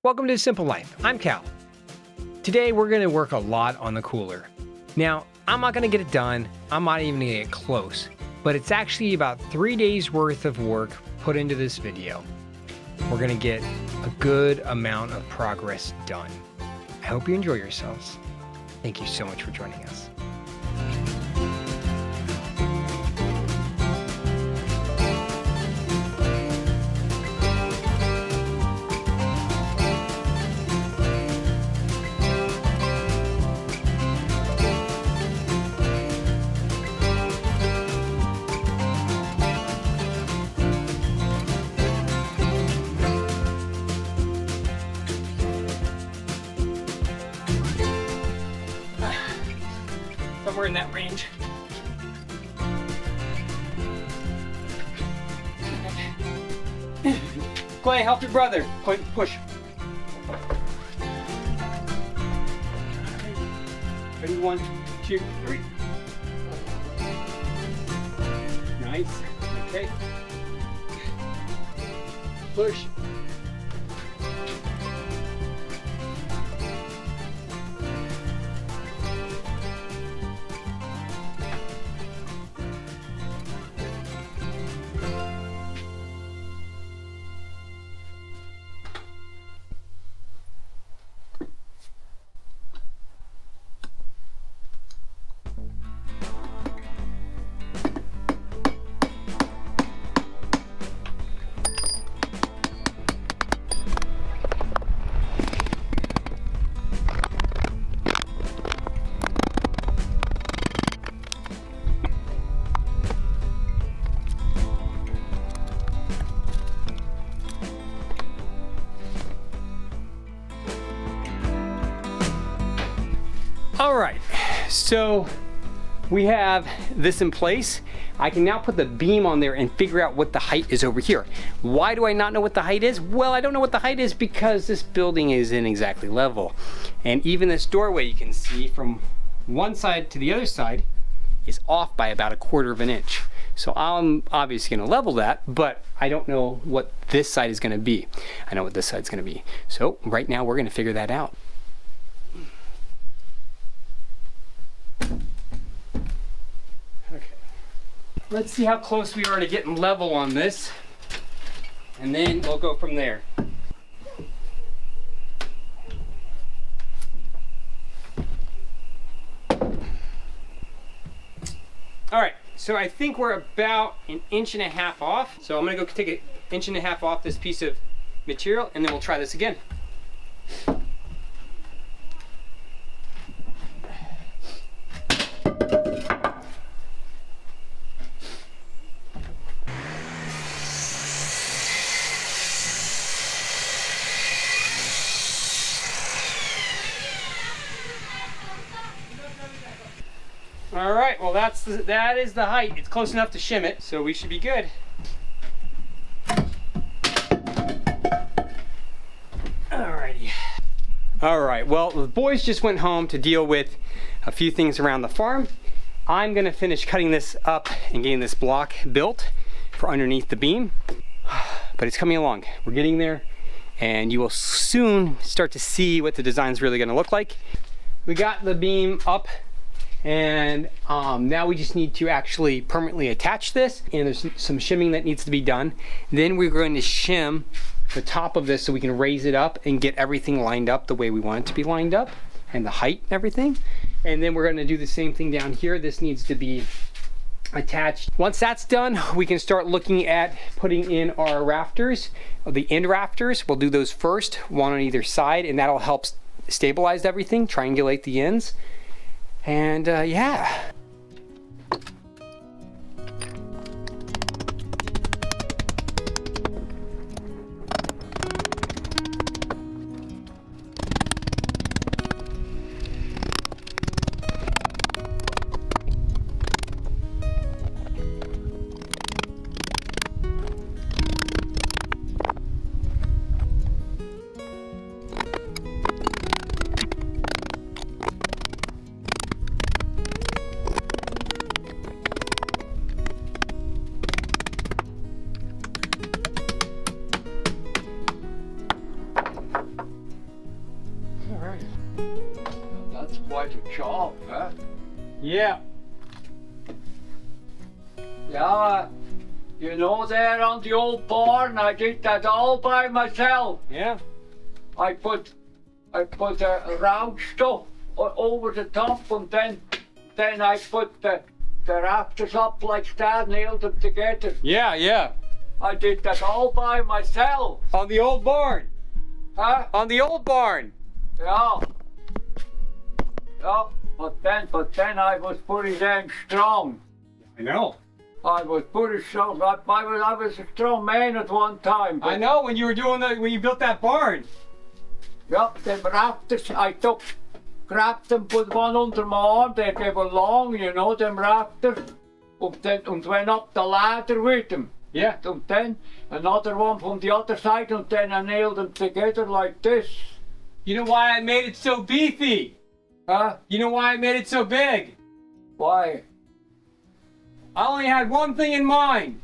Welcome to Simple Life. I'm Cal. Today we're going to work a lot on the cooler. Now, I'm not going to get it done. I'm not even going to get close. But it's actually about 3 days worth of work put into this video. We're going to get a good amount of progress done. I hope you enjoy yourselves. Thank you so much for joining us. Somewhere in that range. Clay, help your brother. Clay, push. Ready, 1, 2, 3. Nice. Okay. Push. All right, so we have this in place. I can now put the beam on there and figure out what the height is over here. Why do I not know what the height is? Well, I don't know what the height is because this building isn't exactly level. And even this doorway, you can see from one side to the other side is off by about 1/4 inch. So I'm obviously gonna level that, but I don't know what this side is gonna be. I know what this side's gonna be. So right now we're gonna figure that out. Let's see how close we are to getting level on this, and then we'll go from there. All right, so I think we're about 1.5 inches off. So I'm gonna go take 1.5 inches off this piece of material, and then we'll try this again. All right, well that is the height. It's close enough to shim it, so we should be good. Alrighty. All right, well the boys just went home to deal with a few things around the farm. I'm gonna finish cutting this up and getting this block built for underneath the beam, but it's coming along. We're getting there, and you will soon start to see what the design's really gonna look like. We got the beam up, and now we just need to actually permanently attach this, and there's some shimming that needs to be done. Then we're going to shim the top of this so we can raise it up and get everything lined up the way we want it to be lined up, and the height and everything. And then we're going to do the same thing down here. This needs to be attached. Once that's done, we can start looking at putting in our rafters, the end rafters. We'll do those first, one on either side, and that'll help stabilize everything, triangulate the ends. And yeah. quite a job, huh? Yeah. Yeah, you know, there on the old barn, I did that all by myself. Yeah. I put a round stuff over the top, and then I put the rafters up like that, nailed them together. Yeah, yeah. I did that all by myself. On the old barn. Huh? On the old barn. Yeah. Yeah, but then I was pretty damn strong. I know. I was pretty strong. I was a strong man at one time. I know when you were doing when you built that barn. Yep, them rafters, grabbed them, put one under my arm, they were long, you know, them rafters, and went up the ladder with them. Yeah. And then another one from the other side, and then I nailed them together like this. You know why I made it so beefy? Huh? You know why I made it so big? Why? I only had one thing in mind.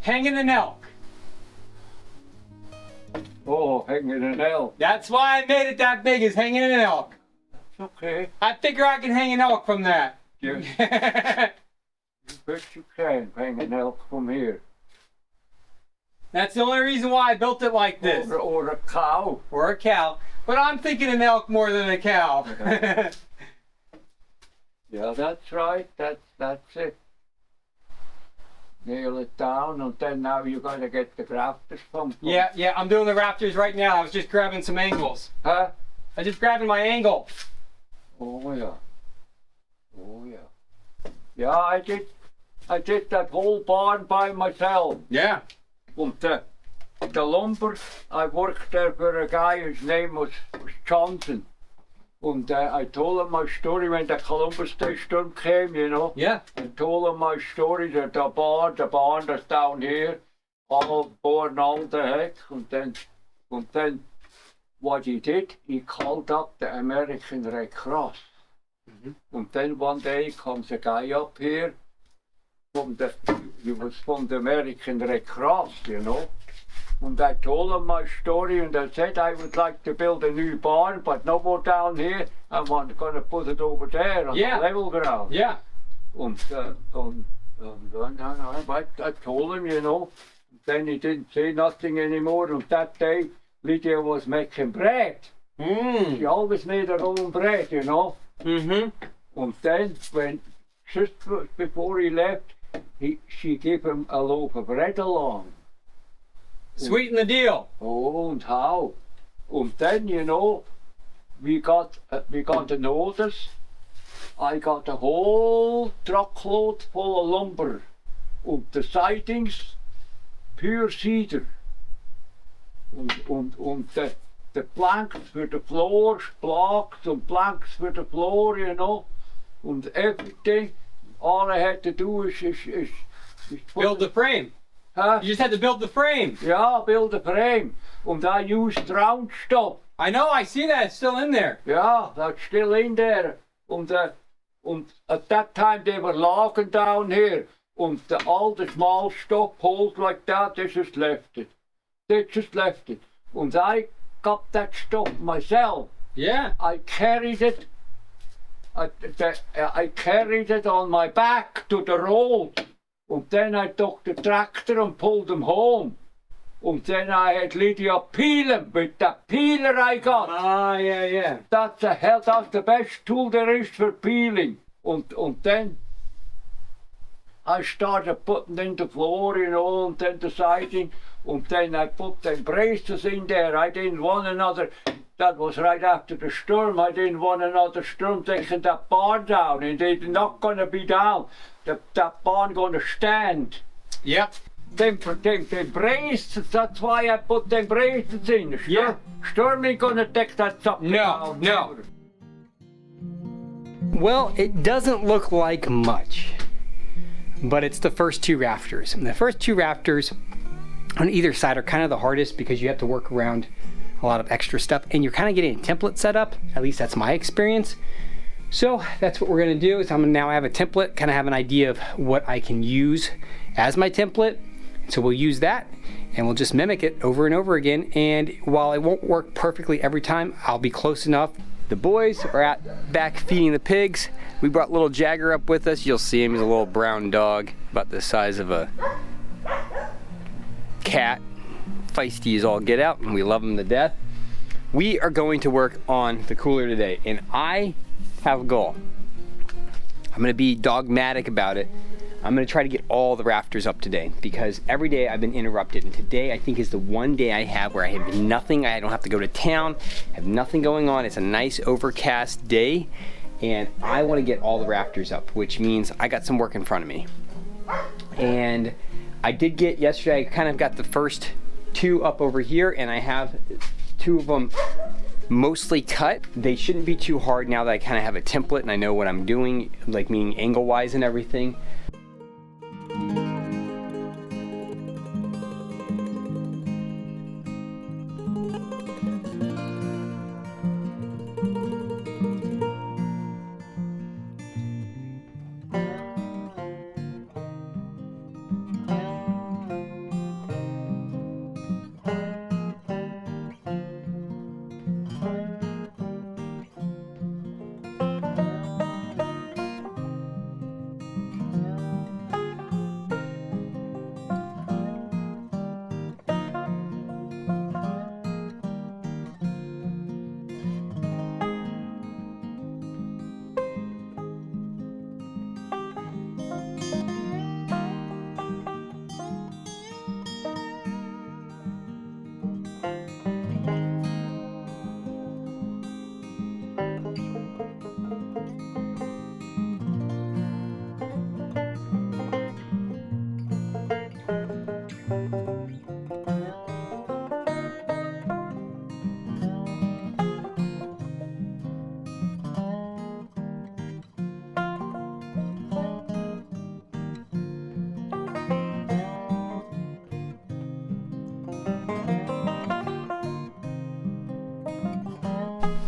Hanging an elk. Oh, hanging an elk. That's why I made it that big, is hanging an elk. Okay. I figure I can hang an elk from that. Yes. You bet you can hang an elk from here. That's the only reason why I built it like this. Or a cow. Or a cow. But I'm thinking an elk more than a cow. Yeah, that's right. That's it. Nail it down, and then now you gotta get the grafters from. Yeah, I'm doing the rafters right now. I was just grabbing some angles. Huh? I just grabbing my angle. Oh yeah. Oh yeah. Yeah, I did that whole barn by myself. Yeah. And the lumber, I worked there for a guy whose name was Johnson. And I told him my story when the Columbus Day storm came, you know. Yeah. I told him my story, that the barn that's down here, all born all the heck. And then what he did, he called up the American Red Cross. Mm-hmm. And then one day comes a guy up here, he was from the American Red Cross, you know. And I told him my story, and I said I would like to build a new barn, but no more down here. I'm going to put it over there on the level ground. Yeah. And I told him, you know. Then he didn't say nothing anymore. And that day, Lydia was making bread. Mm. She always made her own bread, you know. Mm-hmm. And then, just before he left, she gave him a loaf of bread along. Sweeten the deal. Oh, and how? And then, you know, we got a notice. I got a whole truckload full of lumber. And the sidings, pure cedar. And the planks for the floors, blocks and planks for the floor, you know. And everything. All I had to do is build the frame. Huh? You just had to build the frame. Yeah, build the frame. And I used round stuff. I know, I see that. It's still in there. Yeah, that's still in there. And at that time they were logging down here. And all the small stuff, holes like that, they just left it. And I got that stuff myself. Yeah. I carried it. I carried it on my back to the road. And then I took the tractor and pulled them home. And then I had Lydia peel them with that peeler I got. Ah, yeah. That's the best tool there is for peeling. And then I started putting in the floor, you know, and then the siding. And then I put them braces in there. I didn't want another. That was right after the storm. I didn't want another storm taking that barn down. And it's not going to be down. That barn going to stand. Yep. Them braces, that's why I put them braces in. Storm ain't going to take that stuff down. No. Well, it doesn't look like much, but it's the first two rafters. And the first two rafters on either side are kind of the hardest because you have to work around a lot of extra stuff and you're kind of getting a template set up. At least that's my experience. So that's what we're gonna do is I'm gonna now have a template, kind of have an idea of what I can use as my template. So we'll use that and we'll just mimic it over and over again. And while it won't work perfectly every time, I'll be close enough The boys are back feeding the pigs. We brought little Jagger up with us. You'll see him, he's a little brown dog, about the size of a cat. Feisty as all get out, and we love him to death. We are going to work on the cooler today, and I have a goal. I'm gonna be dogmatic about it. I'm gonna try to get all the rafters up today, because every day I've been interrupted, and today I think is the one day I have where I have nothing. I don't have to go to town, have nothing going on. It's a nice overcast day, and I wanna get all the rafters up, which means I got some work in front of me. And I did get yesterday, I kind of got the first 2 up over here, and I have 2 of them mostly cut. They shouldn't be too hard now that I kind of have a template and I know what I'm doing, like meaning angle wise and everything.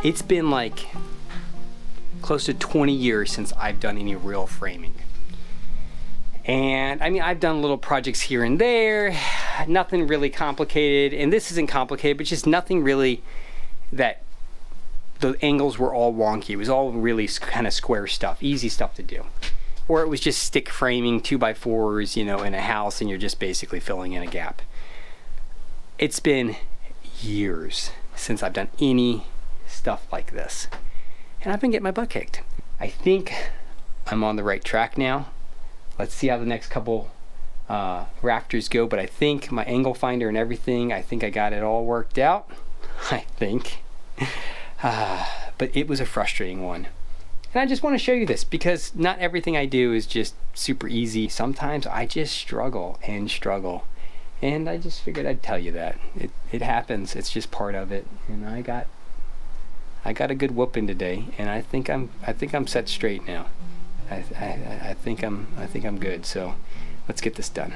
It's been like close to 20 years since I've done any real framing. And I mean, I've done little projects here and there, nothing really complicated. And this isn't complicated, but just nothing really that the angles were all wonky. It was all really kind of square stuff, easy stuff to do. Or it was just stick framing 2x4s, you know, in a house, and you're just basically filling in a gap. It's been years since I've done any stuff like this, and I've been getting my butt kicked. I think I'm on the right track now. Let's see how the next couple rafters go, but I think my angle finder and everything, I think I got it all worked out. I think. But it was a frustrating one. And I just want to show you this because not everything I do is just super easy. Sometimes I just struggle and struggle. And I just figured I'd tell you that. It happens. It's just part of it. And I got a good whooping today, and I think I'm set straight now. I think I'm good. So let's get this done.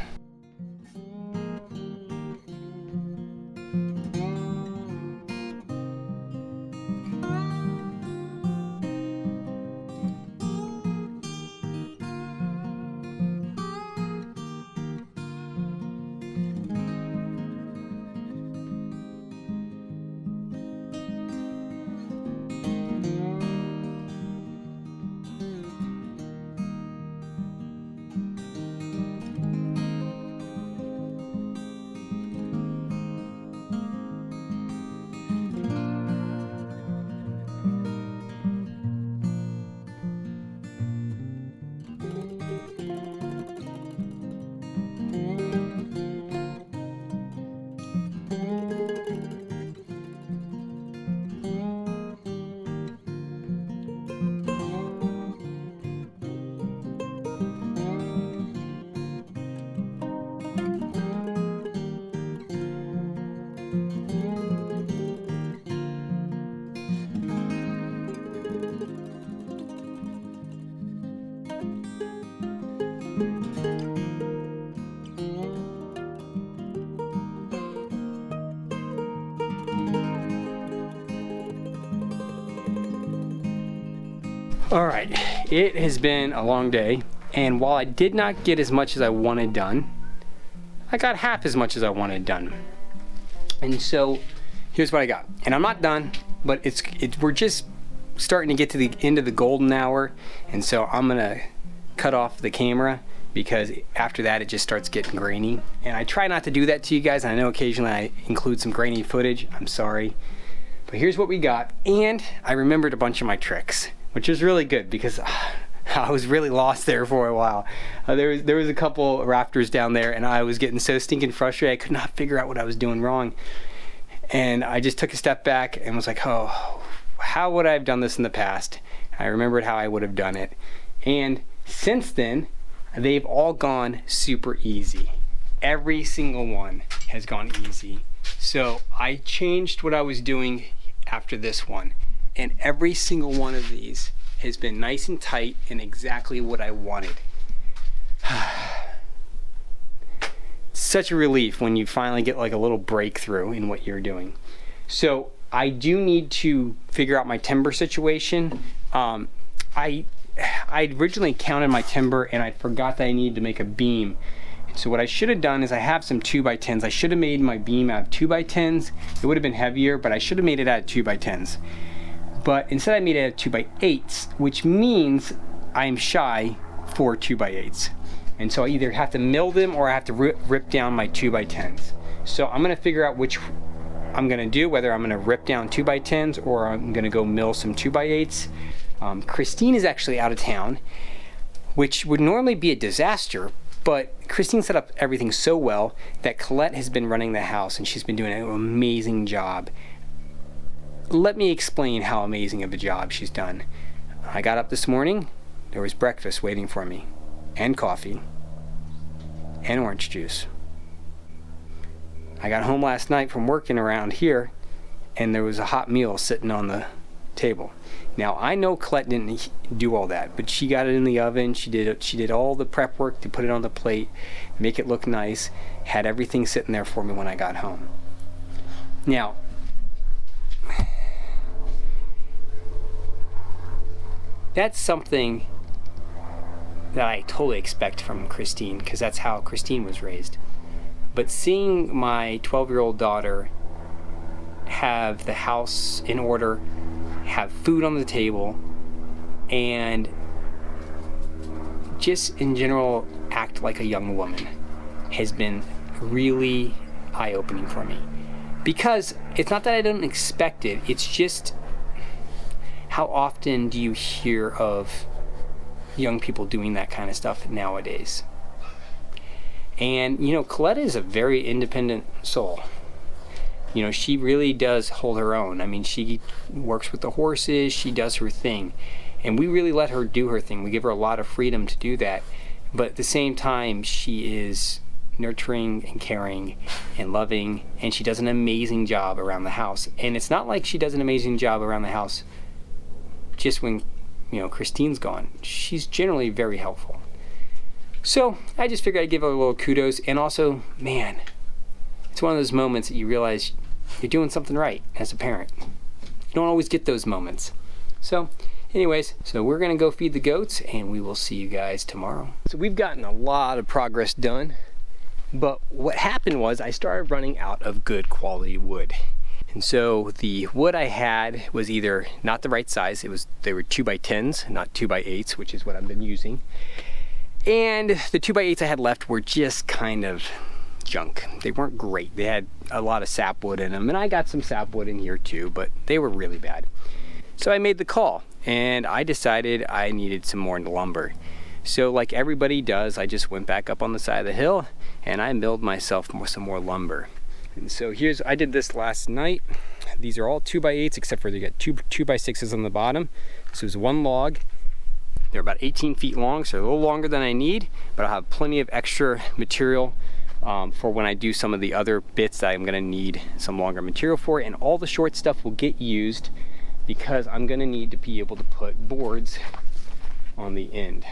All right, it has been a long day, and while I did not get as much as I wanted done, I got half as much as I wanted done. And so here's what I got. And I'm not done, but we're just starting to get to the end of the golden hour, and so I'm gonna cut off the camera because after that it just starts getting grainy. And I try not to do that to you guys. I know occasionally I include some grainy footage. I'm sorry. But here's what we got. And I remembered a bunch of my tricks, which is really good because I was really lost there for a while. There was a couple rafters down there and I was getting so stinking frustrated. I could not figure out what I was doing wrong. And I just took a step back and was like, oh, how would I have done this in the past? I remembered how I would have done it. And since then, they've all gone super easy. Every single one has gone easy. So I changed what I was doing after this one. And every single one of these has been nice and tight and exactly what I wanted. Such a relief when you finally get like a little breakthrough in what you're doing. So I do need to figure out my timber situation. I originally counted my timber and I forgot that I needed to make a beam. So what I should have done is I have some 2x10s. I should have made my beam out of 2x10s. It would have been heavier, but I should have made it out of 2x10s. But instead I made it out of 2x8s, which means I'm shy for 2x8s. And so I either have to mill them or I have to rip down my 2x10s. So I'm gonna figure out which I'm gonna do, whether I'm gonna rip down 2x10s or I'm gonna go mill some 2x8s. Christine is actually out of town, which would normally be a disaster, but Christine set up everything so well that Colette has been running the house and she's been doing an amazing job. Let me explain how amazing of a job she's done. I got up this morning, there was breakfast waiting for me, and coffee, and orange juice. I got home last night from working around here, and there was a hot meal sitting on the table. Now I know Colette didn't do all that, but she got it in the oven. She did all the prep work to put it on the plate, make it look nice, had everything sitting there for me when I got home. Now, that's something that I totally expect from Christine because that's how Christine was raised. But seeing my 12-year-old daughter have the house in order, have food on the table, and just in general act like a young woman has been really eye-opening for me. Because it's not that I don't expect it, it's just how often do you hear of young people doing that kind of stuff nowadays? And you know, Colette is a very independent soul. You know, she really does hold her own. I mean, she works with the horses, she does her thing. And we really let her do her thing. We give her a lot of freedom to do that. But at the same time, she is nurturing and caring and loving, and she does an amazing job around the house. And it's not like she does an amazing job around the house just when, you know, Christine's gone. She's generally very helpful. So I just figured I'd give her a little kudos. And also, man, it's one of those moments that you realize you're doing something right as a parent. You don't always get those moments. So anyways, so we're gonna go feed the goats and we will see you guys tomorrow. So we've gotten a lot of progress done, but what happened was I started running out of good quality wood. And so the wood I had was either not the right size, they were 2x10s, not 2x8s, which is what I've been using. And the 2x8s I had left were just kind of junk. They weren't great. They had a lot of sapwood in them, and I got some sapwood in here too, but they were really bad. So I made the call, and I decided I needed some more lumber. So like everybody does, I just went back up on the side of the hill, and I milled myself some more lumber. And so I did this last night. These are all 2x8s, except for they got two 2x6s on the bottom. This was one log. They're about 18 feet long, so a little longer than I need, but I'll have plenty of extra material for when I do some of the other bits that I'm gonna need some longer material for, and all the short stuff will get used because I'm gonna need to be able to put boards on the end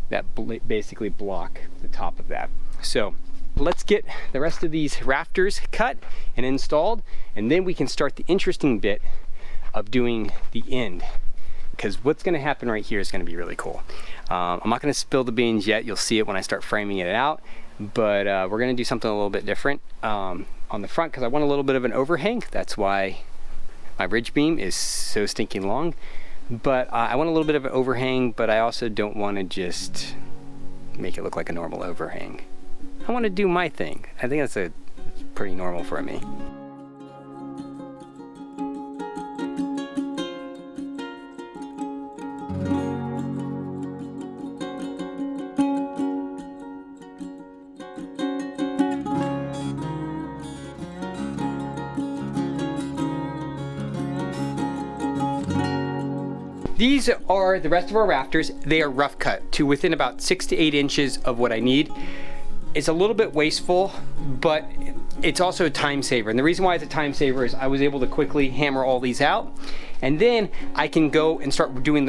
that basically block the top of that. So let's get the rest of these rafters cut and installed, and then we can start the interesting bit of doing the end, because what's going to happen right here is going to be really cool. I'm not going to spill the beans yet. You'll see it when I start framing it out, but we're going to do something a little bit different on the front because I want a little bit of an overhang. That's why my ridge beam is so stinking long. but I want a little bit of an overhang, but I also don't want to just make it look like a normal overhang. I want to do my thing. I think that's pretty normal for me. These are the rest of our rafters. They are rough cut to within about 6 to 8 inches of what I need. It's a little bit wasteful, but it's also a time saver. And the reason why it's a time saver is I was able to quickly hammer all these out, and then I can go and start doing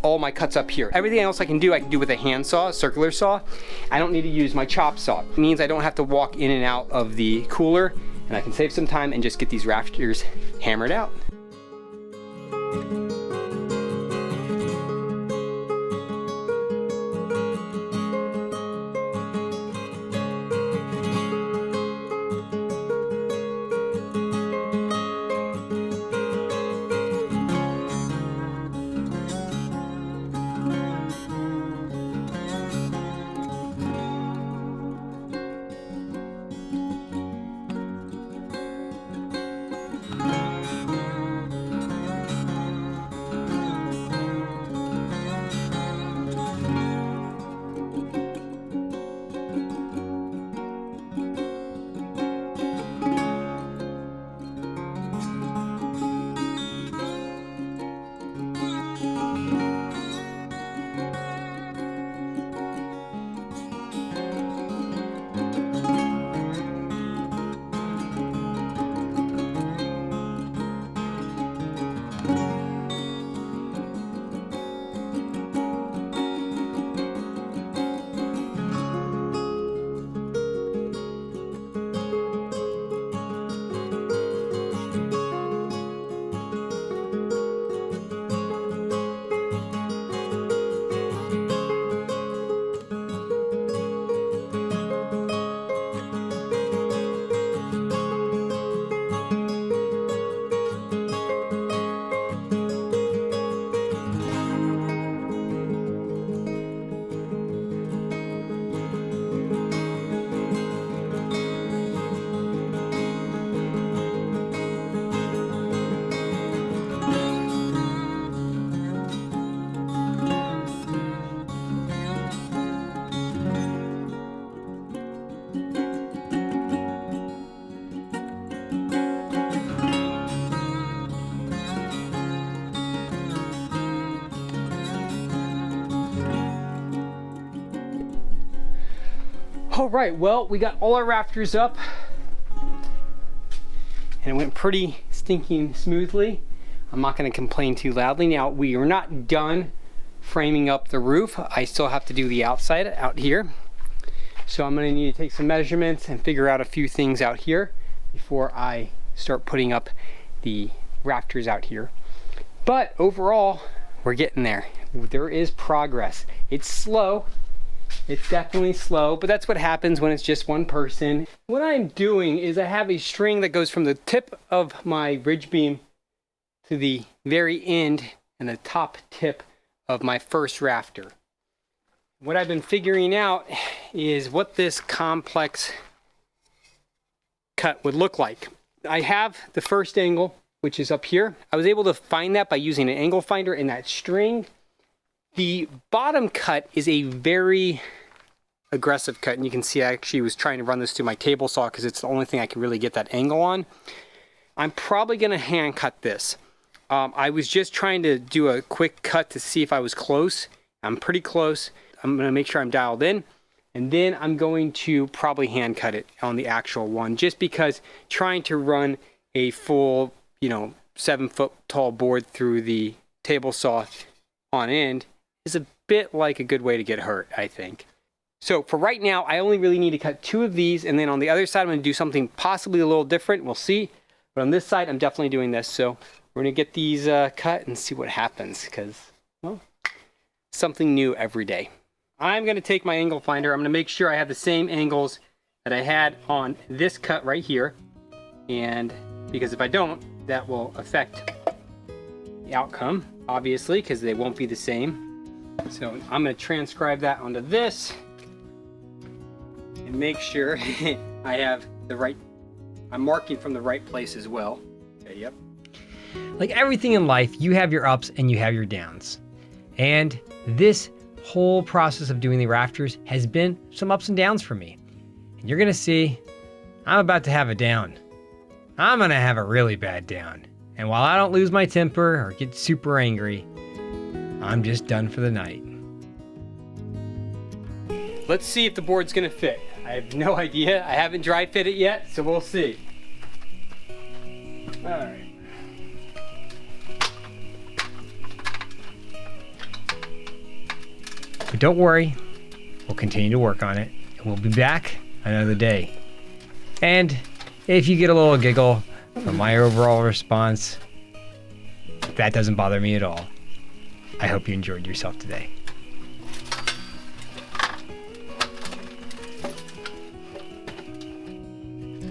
all my cuts up here. Everything else I can do with a hand saw, a circular saw. I don't need to use my chop saw. It means I don't have to walk in and out of the cooler, and I can save some time and just get these rafters hammered out. All right, well, we got all our rafters up and it went pretty stinking smoothly. I'm not gonna complain too loudly. Now, we are not done framing up the roof. I still have to do the outside out here. So I'm gonna need to take some measurements and figure out a few things out here before I start putting up the rafters out here. But overall, we're getting there. There is progress. It's slow. It's definitely slow, but that's what happens when it's just one person. What I'm doing is I have a string that goes from the tip of my ridge beam to the very end and the top tip of my first rafter. What I've been figuring out is what this complex cut would look like. I have the first angle, which is up here. I was able to find that by using an angle finder in that string. The bottom cut is a very aggressive cut, and you can see I actually was trying to run this through my table saw because it's the only thing I can really get that angle on. I'm probably gonna hand cut this. I was just trying to do a quick cut to see if I was close. I'm pretty close. I'm gonna make sure I'm dialed in, and then I'm going to probably hand cut it on the actual one, just because trying to run a full, 7-foot tall board through the table saw on end is a bit like a good way to get hurt, I think. So for right now, I only really need to cut 2 of these, and then on the other side, I'm gonna do something possibly a little different. We'll see. But on this side, I'm definitely doing this. So we're gonna get these cut and see what happens, because, well, something new every day. I'm gonna take my angle finder. I'm gonna make sure I have the same angles that I had on this cut right here. And because if I don't, that will affect outcome, obviously, because they won't be the same. So I'm going to transcribe that onto this and make sure I have the right, I'm marking from the right place as well. Okay, yep. Like everything in life, you have your ups and you have your downs. And this whole process of doing the rafters has been some ups and downs for me. And you're going to see, I'm about to have a down. I'm going to have a really bad down. And while I don't lose my temper or get super angry, I'm just done for the night. Let's see if the board's gonna fit. I have no idea. I haven't dry fit it yet, so we'll see. All right. But don't worry, we'll continue to work on it, and we'll be back another day. And if you get a little giggle from my overall response, that doesn't bother me at all. I hope you enjoyed yourself today.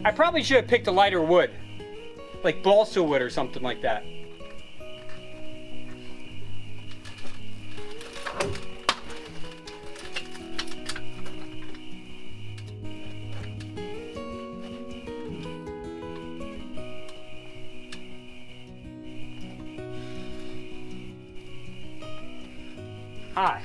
I probably should have picked a lighter wood, like balsa wood or something like that. Hi.